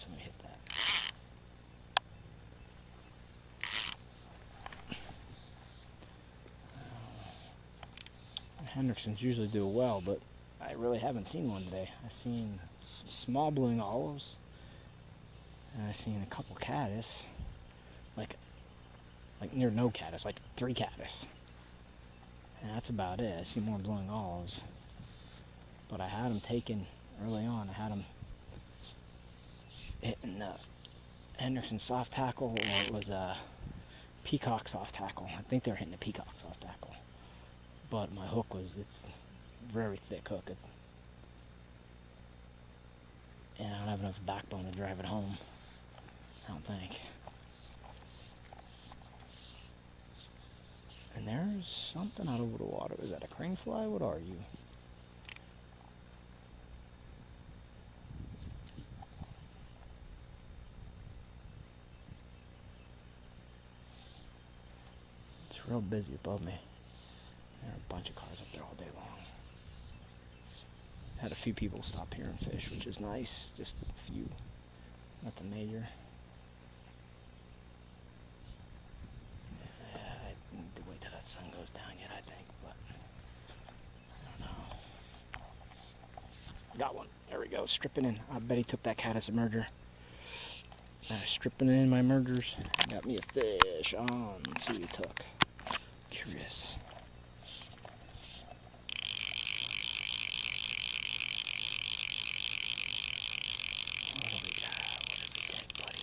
Somebody hit that. Hendricksons usually do well, but I really haven't seen one today. I've seen some small blooming olives, and I've seen a couple caddis, like near no caddis, like 3 caddis. And that's about it. I see more blooming olives. But I had them taken early on. I had them hitting the Hendrickson soft hackle, or it was a peacock soft hackle. I think they were hitting the peacock soft hackle. But my hook it's very thick hook. And I don't have enough backbone to drive it home, I don't think. And there's something out over the water. Is that a crane fly? What are you? It's real busy above me. There are a bunch of cars up there all day long. Had a few people stop here and fish, which is nice. Just a few. Nothing major. I need to wait till that sun goes down yet, I think, but I don't know. Got one. There we go. Stripping in. I bet he took that caddis emerger. Stripping in my emergers. Got me a fish on. Let's see what he took. Curious. What do we got? What does he take, buddy?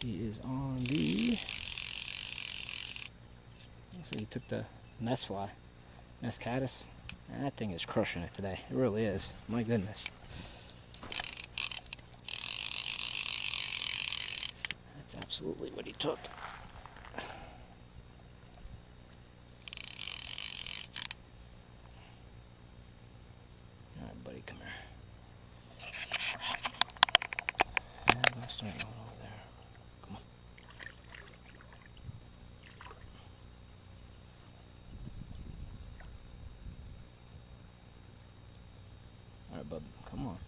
He is on the... So he took the mess fly. Mess caddis. And that thing is crushing it today. It really is. My goodness. That's absolutely what he took. Alright, buddy, come here. And let's start going over there. Come on. Alright, bub, come on.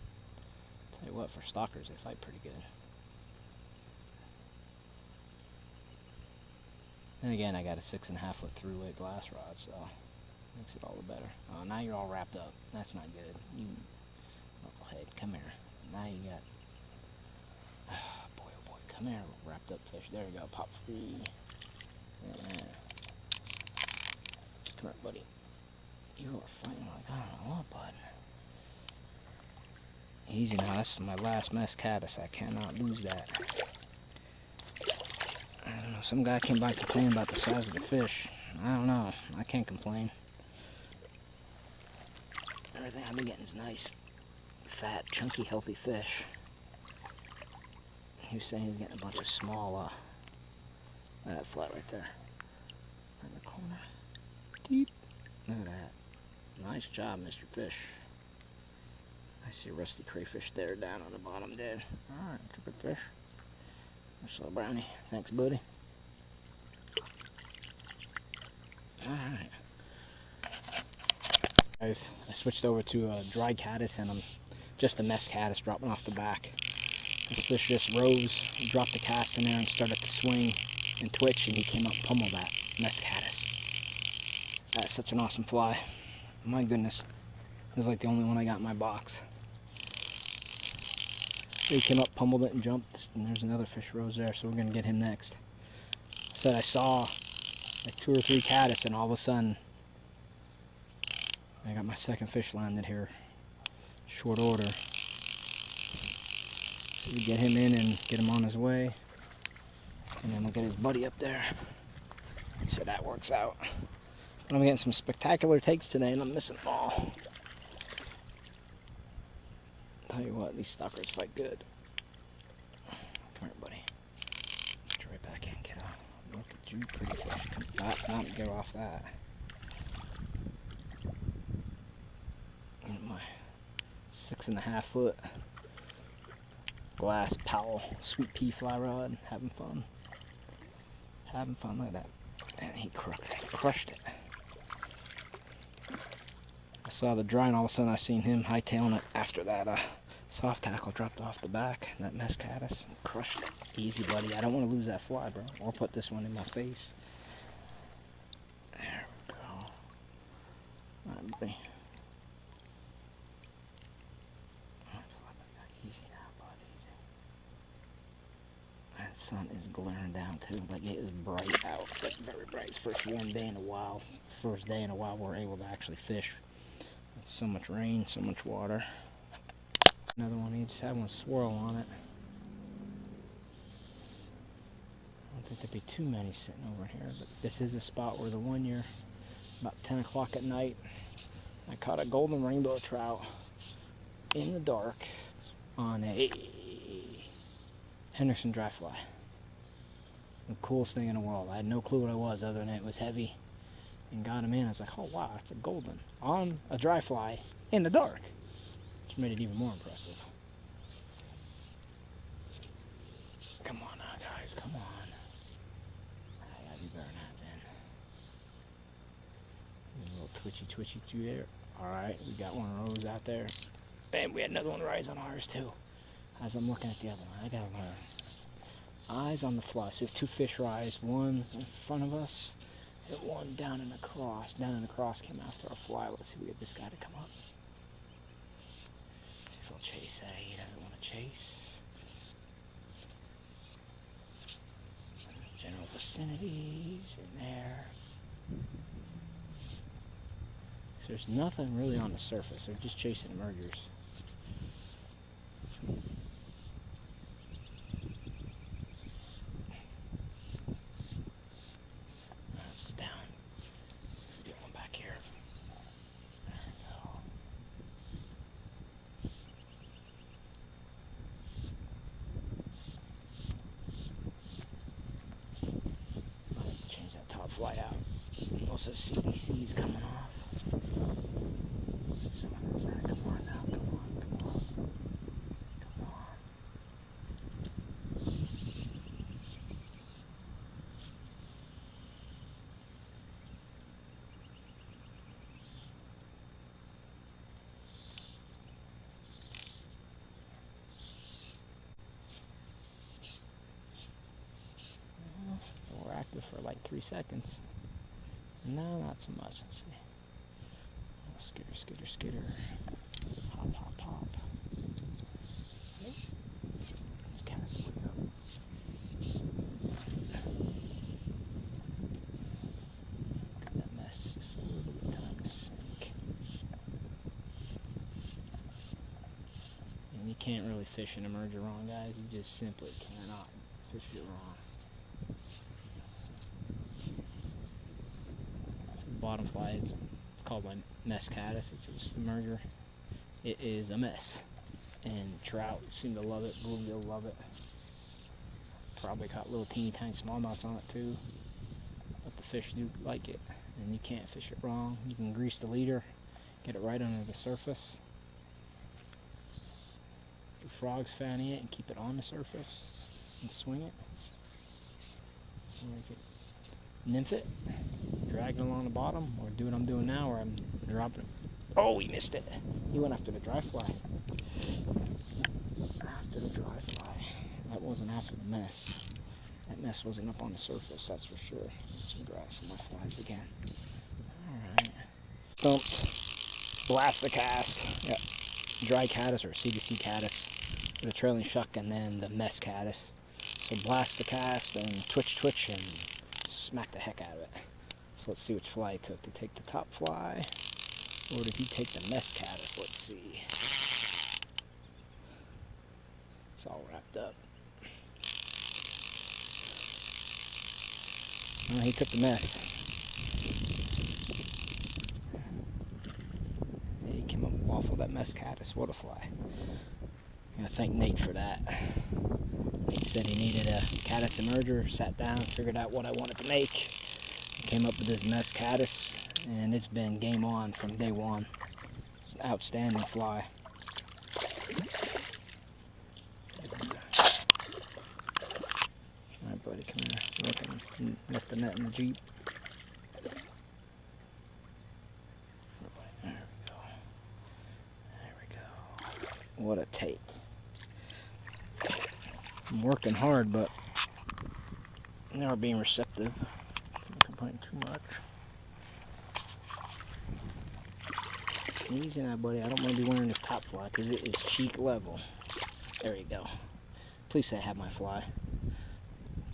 Tell you what, for stalkers, they fight pretty good. And again, I got a 6.5 foot through-weight glass rod, so makes it all the better. Oh, now you're all wrapped up. That's not good. You knucklehead, come here. Now you got, boy, oh boy, come here, wrapped up fish. There you go, pop free. Yeah. Come here, buddy. You are fighting like I don't know what, bud. Easy now. That's my last mess caddis. I cannot lose that. I don't know, some guy came by complaining about the size of the fish. I don't know, I can't complain. Everything I've been getting is nice, fat, chunky, healthy fish. He was saying he's getting a bunch of small, that flat right there. In the corner. Deep. Look at that. Nice job, Mr. Fish. I see a rusty crayfish there down on the bottom there. Alright, took a fish. Nice little brownie. Thanks, buddy. Alright. Guys, I switched over to a dry caddis, and I'm just a mess caddis dropping off the back. This fish just rose, dropped the cast in there, and started to swing and twitch, and he came up and pummeled that mess caddis. That's such an awesome fly. My goodness. This is like the only one I got in my box. He came up, pummeled it, and jumped, and there's another fish rose there, so we're going to get him next. I said I saw like 2 or 3 caddis, and all of a sudden, I got my second fish landed here. Short order. So we get him in and get him on his way, and then we'll get his buddy up there. So that works out. But I'm getting some spectacular takes today, and I'm missing them all. Tell you what, these stalkers fight good. Come here, buddy. Get you right back in, kiddo. Look at you, pretty fish. Come back, not get off that. My 6.5 foot glass Powell SweetP fly rod. Having fun. Having fun. Look at that. And he crushed it. saw the dry, and all of a sudden I seen him hightailing it after that soft tackle dropped off the back. And that mess caddis crushed it. Easy, buddy. I don't want to lose that fly, bro. Or put this one in my face. There we go. All right, buddy. Easy now, bud. Easy. That sun is glaring down too. Like, it is bright out. Like, very bright. It's the first warm day in a while. First day in a while we're able to actually fish. It's so much rain, so much water. Another one, he just had one swirl on it. I don't think there'd be too many sitting over here, but this is a spot where the one year, about 10 o'clock at night, I caught a golden rainbow trout in the dark on a Hendrickson dry fly. The coolest thing in the world. I had no clue what it was other than it was heavy, and got him in. I was like, oh wow, it's a golden on a dry fly in the dark. Which made it even more impressive. Come on now, guys, come on. I gotta be better than that, man. A little twitchy through there. Alright, we got one of those out there. Bam, we had another one rise on ours too. As I'm looking at the other one, I gotta learn. Eyes on the fly. So we have two fish rise, one in front of us, and one down in the cross. Down in the cross came after our fly. Let's see if we get this guy to come up. See if he'll chase that. He doesn't want to chase. General vicinities in there. So there's nothing really on the surface. They're just chasing emergers. Fly out. Also, CDC's coming off. Come on now, come on. We're active for like 3 seconds. No, not so much. Let's see. Skitter. Hop. Let's kind of swing up. Look at that mess. Just a little bit of time to sink. And you can't really fish an emerger wrong, guys. You just simply cannot fish it wrong. Bottom fly, it's called my mess caddis. It's just a merger. It is a mess, and trout seem to love it. Bluegill love it. Probably caught little teeny tiny smallmouths on it too, but the fish do like it, and you can't fish it wrong. You can grease the leader, get it right under the surface. Do frogs fanny it and keep it on the surface and swing it. Nymph it, drag it along the bottom, or do what I'm doing now where I'm dropping it. Oh, he missed it. He went after the dry fly. After the dry fly. That wasn't after the mess. That mess wasn't up on the surface, that's for sure. Some grass in my flies again. Alright. Thumped. Blast the cast. Yep. Dry caddis or CDC caddis. The trailing shuck and then the mess caddis. So blast the cast and twitch and smack the heck out of it. So let's see which fly he took. Did he take the top fly? Or did he take the mess caddis? Let's see. It's all wrapped up. Oh, he took the mess. Yeah, he came up off of that mess caddis. What a fly. I'm going to thank Nate for that. Nate said he needed a caddis emerger, sat down, figured out what I wanted to make, came up with this mess caddis, and it's been game on from day one. It's an outstanding fly. Alright buddy, come here. Left the net in the Jeep. There we go. what a take. I'm working hard, but they are being receptive. Can't complain too much. Easy now, buddy. I don't want to be wearing this top fly because it is cheek level. There you go. Please say I have my fly.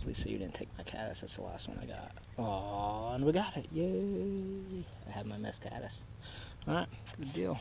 Please say you didn't take my caddis. That's the last one I got. Oh, and we got it. Yay. I have my mess caddis. Alright, good deal.